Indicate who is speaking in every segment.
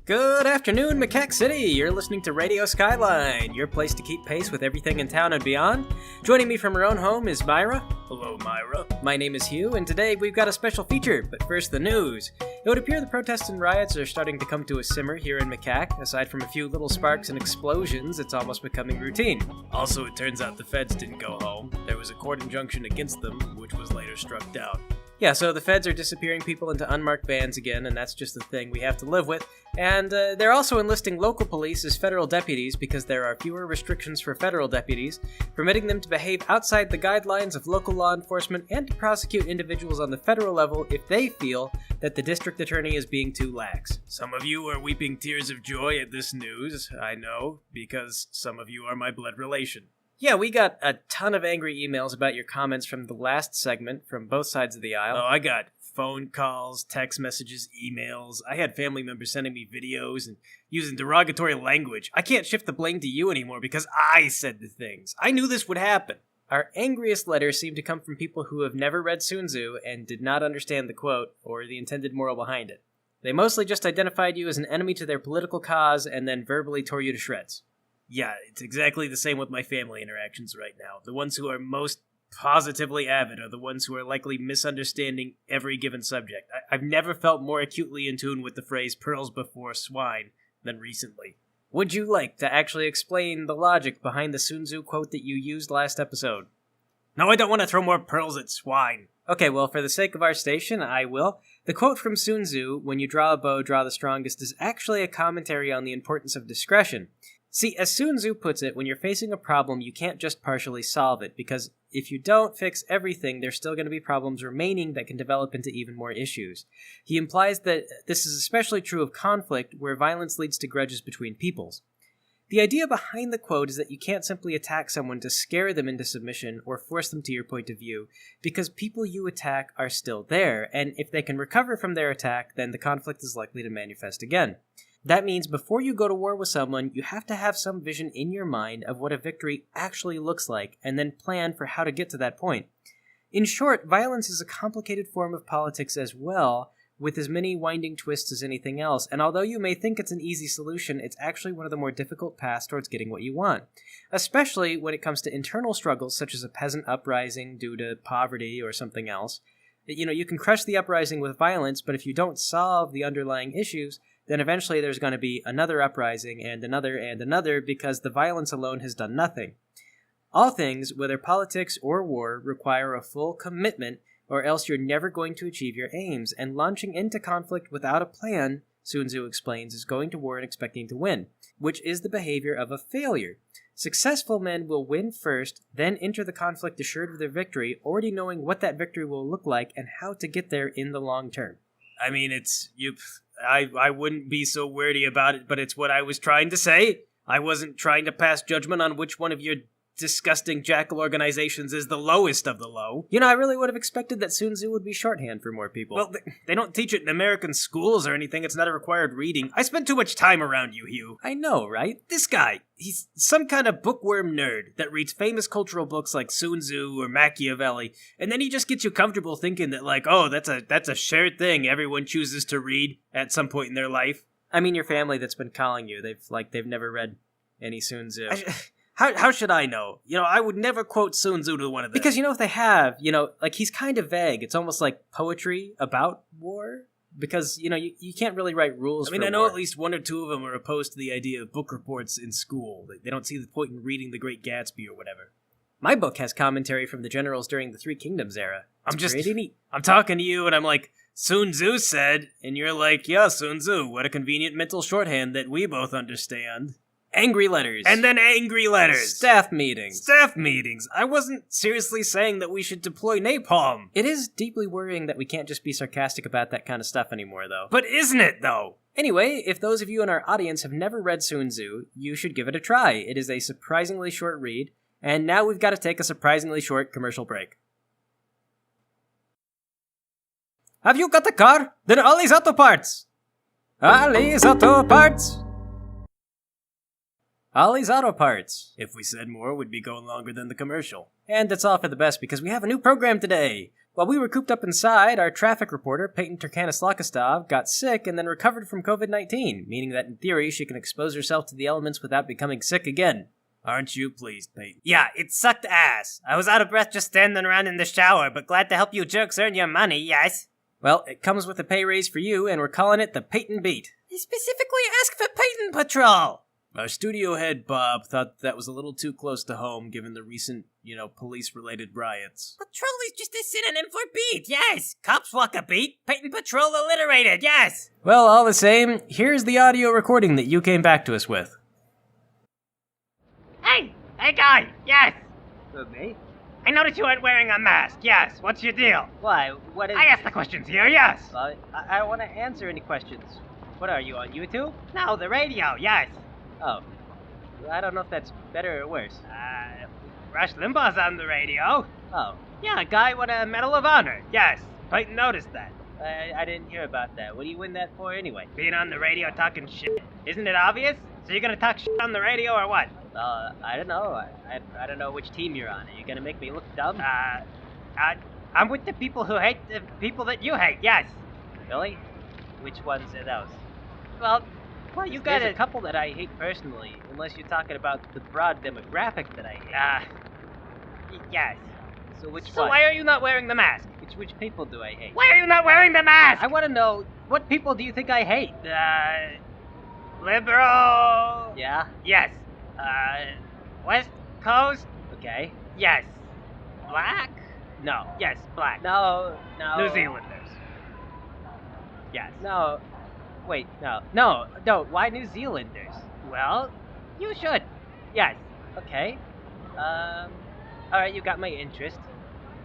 Speaker 1: Good afternoon, Macaque City! You're listening to Radio Skyline, your place to keep pace with everything in town and beyond. Joining me from her own home is Myra.
Speaker 2: Hello, Myra.
Speaker 1: My name is Hugh, and today we've got a special feature, but first the news. It would appear the protests and riots are starting to come to a simmer here in Macaque. Aside from a few little sparks and explosions, it's almost becoming routine.
Speaker 2: Also, it turns out the feds didn't go home. There was a court injunction against them, which was later struck down.
Speaker 1: Yeah, so the feds are disappearing people into unmarked vans again, and that's just the thing we have to live with. And they're also enlisting local police as federal deputies because there are fewer restrictions for federal deputies, permitting them to behave outside the guidelines of local law enforcement and to prosecute individuals on the federal level if they feel that the district attorney is being too lax.
Speaker 2: Some of you are weeping tears of joy at this news, I know, because some of you are my blood relation.
Speaker 1: Yeah, we got a ton of angry emails about your comments from the last segment from both sides of the aisle.
Speaker 2: Oh, I got phone calls, text messages, emails. I had family members sending me videos and using derogatory language. I can't shift the blame to you anymore because I said the things. I knew this would happen. Our angriest letters seem to come from people who have never read Sun Tzu and did not understand the quote or the intended moral behind it. They mostly just identified you as an enemy to their political cause and then verbally tore you to shreds. Yeah, it's exactly the same with my family interactions right now. The ones who are most positively avid are the ones who are likely misunderstanding every given subject. I've never felt more acutely in tune with the phrase pearls before swine than recently.
Speaker 1: Would you like to actually explain the logic behind the Sun Tzu quote that you used last episode?
Speaker 2: No, I don't want to throw more pearls at swine.
Speaker 1: Okay, well, for the sake of our station, I will. The quote from Sun Tzu, "When you draw a bow, draw the strongest," is actually a commentary on the importance of discretion. See, as Sun Tzu puts it, when you're facing a problem, you can't just partially solve it, because if you don't fix everything, there's still going to be problems remaining that can develop into even more issues. He implies that this is especially true of conflict, where violence leads to grudges between peoples. The idea behind the quote is that you can't simply attack someone to scare them into submission or force them to your point of view, because people you attack are still there, and if they can recover from their attack, then the conflict is likely to manifest again. That means before you go to war with someone, you have to have some vision in your mind of what a victory actually looks like, and then plan for how to get to that point. In short, violence is a complicated form of politics as well, with as many winding twists as anything else, and although you may think it's an easy solution, it's actually one of the more difficult paths towards getting what you want. Especially when it comes to internal struggles such as a peasant uprising due to poverty or something else. You can crush the uprising with violence, but if you don't solve the underlying issues, then eventually there's going to be another uprising and another because the violence alone has done nothing. All things, whether politics or war, require a full commitment, or else you're never going to achieve your aims, and launching into conflict without a plan, Sun Tzu explains, is going to war and expecting to win, which is the behavior of a failure. Successful men will win first, then enter the conflict assured of their victory, already knowing what that victory will look like and how to get there in the long term.
Speaker 2: I mean, I wouldn't be so wordy about it, but it's what I was trying to say. I wasn't trying to pass judgment on which one of your disgusting jackal organizations is the lowest of the low.
Speaker 1: I really would have expected that Sun Tzu would be shorthand for more people.
Speaker 2: Well, they don't teach it in American schools or anything. It's not a required reading. I spend too much time around you, Hugh.
Speaker 1: I know, right?
Speaker 2: This guy, he's some kind of bookworm nerd that reads famous cultural books like Sun Tzu or Machiavelli, and then he just gets you comfortable thinking that, oh, that's a shared thing everyone chooses to read at some point in their life.
Speaker 1: I mean, your family that's been calling you, they've never read any Sun Tzu.
Speaker 2: How should I know? I would never quote Sun Tzu to one of them.
Speaker 1: Because if they have, he's kind of vague. It's almost like poetry about war. Because, you can't really write rules for
Speaker 2: I know
Speaker 1: war.
Speaker 2: At least one or two of them are opposed to the idea of book reports in school. They don't see the point in reading The Great Gatsby or whatever.
Speaker 1: My book has commentary from the generals during the Three Kingdoms era. It's pretty neat.
Speaker 2: I'm talking to you and I'm like, Sun Tzu said, and you're like, yeah, Sun Tzu, what a convenient mental shorthand that we both understand.
Speaker 1: Angry letters.
Speaker 2: And then angry letters.
Speaker 1: Staff meetings.
Speaker 2: I wasn't seriously saying that we should deploy napalm.
Speaker 1: It is deeply worrying that we can't just be sarcastic about that kind of stuff anymore, though.
Speaker 2: But isn't it, though?
Speaker 1: Anyway, if those of you in our audience have never read Sun Tzu, you should give it a try. It is a surprisingly short read, and now we've got to take a surprisingly short commercial break. Have you got a car? Then Ollie's Auto Parts! Ollie's Auto Parts! Ollie's Auto Parts.
Speaker 2: If we said more, we'd be going longer than the commercial.
Speaker 1: And that's all for the best because we have a new program today. While we were cooped up inside, our traffic reporter, Peyton Turkanislakastov, got sick and then recovered from COVID-19, meaning that in theory she can expose herself to the elements without becoming sick again.
Speaker 2: Aren't you pleased, Peyton?
Speaker 3: Yeah, it sucked ass. I was out of breath just standing around in the shower, but glad to help you jerks earn your money, yes?
Speaker 1: Well, it comes with a pay raise for you, and we're calling it the Peyton Beat.
Speaker 3: He specifically asked for Peyton Patrol.
Speaker 2: Our studio head, Bob, thought that was a little too close to home given the recent, police-related riots.
Speaker 3: Patrol is just a synonym for beat, yes. Cops walk a beat, Peyton Patrol alliterated, yes.
Speaker 1: Well, all the same, here's the audio recording that you came back to us with.
Speaker 3: Hey guy, yes.
Speaker 1: Me?
Speaker 3: I noticed you weren't wearing a mask, yes. What's your deal?
Speaker 1: Why? What is...
Speaker 3: I asked the questions here, yes.
Speaker 1: I don't want to answer any questions. What are you, on YouTube?
Speaker 3: No, the radio, yes.
Speaker 1: Oh. I don't know if that's better or worse.
Speaker 3: Rush Limbaugh's on the radio.
Speaker 1: Oh.
Speaker 3: Yeah, a guy won a Medal of Honor, yes. Peyton noticed that.
Speaker 1: I didn't hear about that. What do you win that for anyway?
Speaker 3: Being on the radio talking shit. Isn't it obvious? So you're gonna talk shit on the radio or what?
Speaker 1: I don't know. I don't know which team you're on. Are you gonna make me look dumb?
Speaker 3: I'm with the people who hate the people that you hate, yes.
Speaker 1: Really? Which ones are those?
Speaker 3: Well, you got
Speaker 1: There's a couple that I hate personally, unless you're talking about the broad demographic that I hate.
Speaker 3: Yes.
Speaker 1: So which
Speaker 3: So
Speaker 1: one?
Speaker 3: why are you not wearing the mask?
Speaker 1: Which people do I hate?
Speaker 3: Why are you not wearing the mask?
Speaker 1: I want to know, what people do you think I hate?
Speaker 3: Liberal.
Speaker 1: Yeah?
Speaker 3: Yes. West Coast.
Speaker 1: Okay.
Speaker 3: Yes. Black.
Speaker 1: No.
Speaker 3: Yes, black.
Speaker 1: No.
Speaker 3: New Zealanders. Yes.
Speaker 1: No. Wait, no. Why New Zealanders?
Speaker 3: Well, you should. Yes.
Speaker 1: Okay. Alright, you got my interest.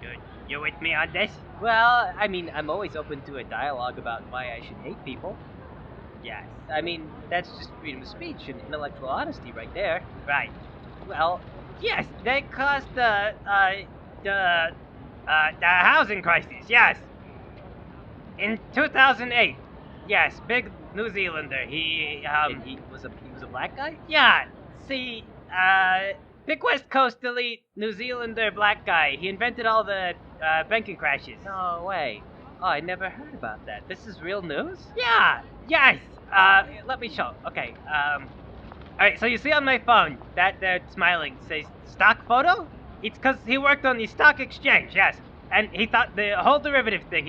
Speaker 3: Good. You with me on this?
Speaker 1: Well, I mean, I'm always open to a dialogue about why I should hate people.
Speaker 3: Yes.
Speaker 1: I mean, that's just freedom of speech and intellectual honesty right there.
Speaker 3: Right.
Speaker 1: Well,
Speaker 3: Yes, they caused the housing crisis, yes. In 2008. Yes, big New Zealander. He
Speaker 1: was a black guy?
Speaker 3: Yeah, see, big West Coast elite New Zealander black guy. He invented all the banking crashes.
Speaker 1: No way. Oh, I never heard about that. This is real news?
Speaker 3: Yeah, yes. Let me show. Okay, alright, so you see on my phone, that smiling says stock photo? It's because he worked on the stock exchange, yes. And he thought the whole derivative thing,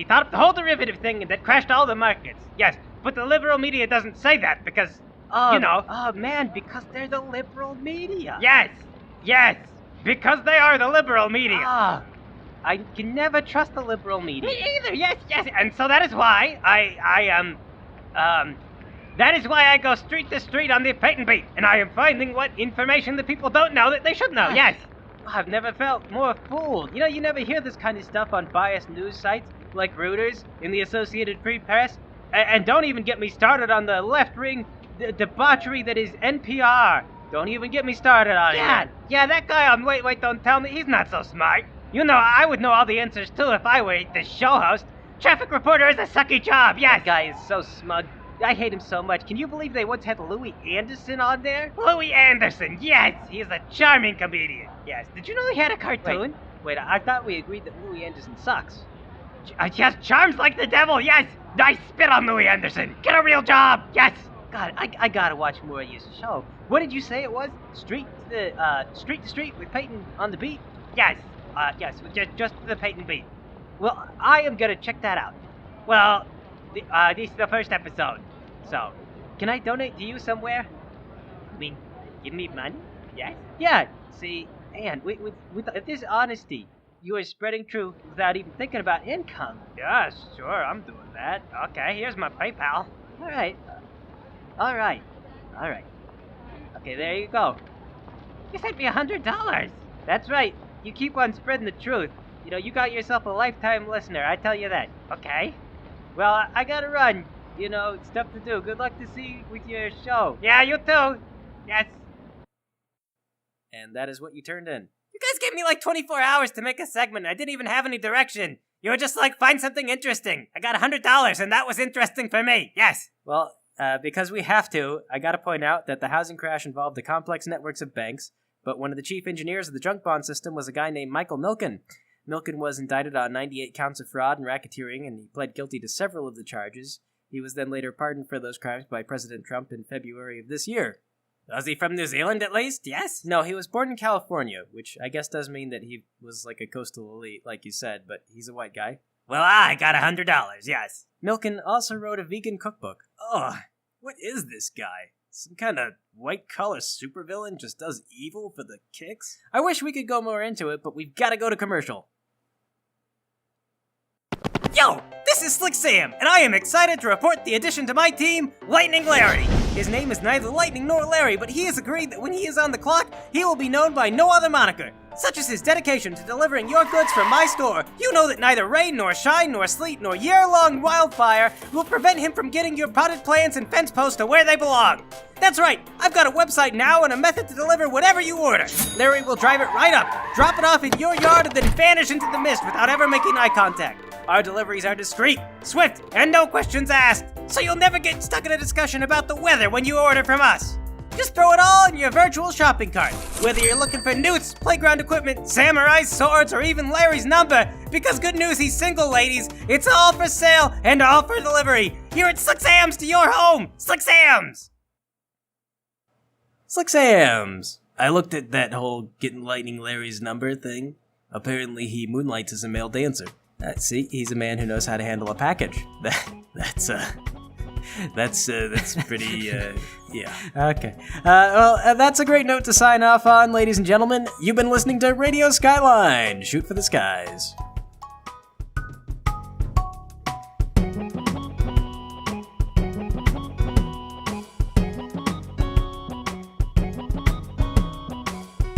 Speaker 3: that crashed all the markets. Yes, but the liberal media doesn't say that because,
Speaker 1: Oh, man, because they're the liberal media.
Speaker 3: Yes, because they are the liberal media.
Speaker 1: I can never trust the liberal media.
Speaker 3: Me either, yes. And so that is why that is why I go street to street on the Peyton Beat, and I am finding what information the people don't know that they should know, yes.
Speaker 1: I've never felt more fooled. You never hear this kind of stuff on biased news sites like Reuters and the Associated Free Press. And don't even get me started on the left-wing debauchery that is NPR. Don't even get me started on it.
Speaker 3: Yeah, that guy on Wait, Don't Tell Me, he's not so smart. I would know all the answers too if I were the show host. Traffic reporter is a sucky job, yes.
Speaker 1: That guy is so smug. I hate him so much. Can you believe they once had Louis Anderson on there?
Speaker 3: Louis Anderson, yes, he's a charming comedian. Yes, did you know he had a cartoon?
Speaker 1: Wait, I thought we agreed that Louis Anderson sucks.
Speaker 3: Yes, charms like the devil, yes. I spit on Louis Anderson. Get a real job, yes.
Speaker 1: God, I gotta watch more of your show. What did you say it was? Street to street with Peyton on the beat?
Speaker 3: Yes, just the Peyton Beat. Well, I am gonna check that out. Well, this is the first episode, so
Speaker 1: can I donate to you somewhere?
Speaker 3: I mean, give me money? Yes?
Speaker 1: Yeah, see, and with this honesty, you are spreading truth without even thinking about income.
Speaker 3: Yeah, sure, I'm doing that. Okay, here's my PayPal.
Speaker 1: All right. Okay, there you go.
Speaker 3: You sent me $100.
Speaker 1: That's right. You keep on spreading the truth. You got yourself a lifetime listener, I tell you that.
Speaker 3: Okay.
Speaker 1: Well, I gotta run. Stuff to do. Good luck to see you with your show.
Speaker 3: Yeah, you too. Yes.
Speaker 1: And that is what you turned in.
Speaker 3: You guys gave me like 24 hours to make a segment. I didn't even have any direction. You were just like, find something interesting. I got $100, and that was interesting for me. Yes.
Speaker 1: Well, because we have to, I gotta point out that the housing crash involved the complex networks of banks, but one of the chief engineers of the junk bond system was a guy named Michael Milken. Milken was indicted on 98 counts of fraud and racketeering, and he pled guilty to several of the charges. He was then later pardoned for those crimes by President Trump in February of this year.
Speaker 3: Was he from New Zealand at least? Yes?
Speaker 1: No, he was born in California, which I guess does mean that he was like a coastal elite, like you said, but he's a white guy.
Speaker 3: Well, I got $100, yes.
Speaker 1: Milken also wrote a vegan cookbook.
Speaker 2: Ugh, what is this guy? Some kind of white-collar supervillain just does evil for the kicks?
Speaker 1: I wish we could go more into it, but we've got to go to commercial.
Speaker 2: Yo, this is Slick Sam, and I am excited to report the addition to my team, Lightning Larry. His name is neither Lightning nor Larry, but he has agreed that when he is on the clock, he will be known by no other moniker. Such as his dedication to delivering your goods from my store. You know that neither rain, nor shine, nor sleet, nor year-long wildfire will prevent him from getting your potted plants and fence posts to where they belong. That's right, I've got a website now and a method to deliver whatever you order. Larry will drive it right up, drop it off in your yard, and then vanish into the mist without ever making eye contact. Our deliveries are discreet, swift, and no questions asked, so you'll never get stuck in a discussion about the weather when you order from us. Just throw it all in your virtual shopping cart, whether you're looking for newts, playground equipment, samurai swords, or even Larry's number, because good news, he's single, ladies. It's all for sale and all for delivery. Here at Slick Sam's to your home. Slick Sam's!
Speaker 1: Slick Sam's. I looked at that whole getting Lightning Larry's number thing. Apparently he moonlights as a male dancer. See, he's a man who knows how to handle a package. That's pretty, yeah. Okay. Well, that's a great note to sign off on, ladies and gentlemen. You've been listening to Radio Skyline. Shoot for the skies.